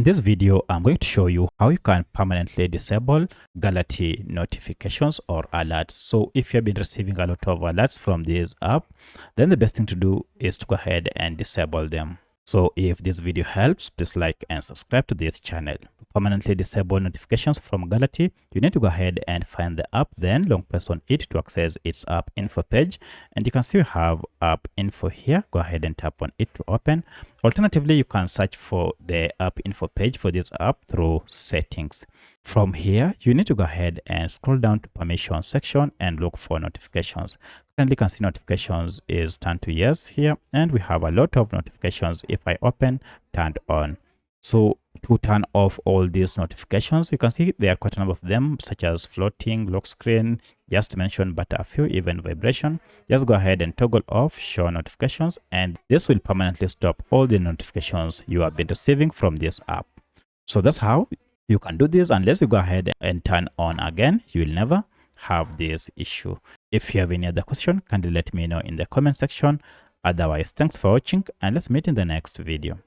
In this video, I'm going to show you how you can permanently disable Galatea notifications or alerts. So if you've been receiving a lot of alerts from this app, then the best thing to do is to go ahead and disable them. So if this video helps, please like and subscribe to this channel. To permanently disable notifications from Galatea, you need to go ahead and find the app, then long press on it to access its app info page. And you can see we have app info here. Go ahead and tap on it to open. Alternatively, you can search for the app info page for this app through settings. From here, you need to go ahead and scroll down to permission section and look for notifications. Currently, you can see notifications is turned to yes here, and we have a lot of notifications. If I open, turned on. So to turn off all these notifications, you can see there are quite a number of them, such as floating, lock screen, just to mention but a few, even vibration. Just go ahead and toggle off show notifications, and this will permanently stop all the notifications you have been receiving from this app. So that's how you can do this. Unless you go ahead and turn on again, you will never have this issue. If you have any other question, kindly let me know in the comment section. Otherwise, thanks for watching, and let's meet in the next video.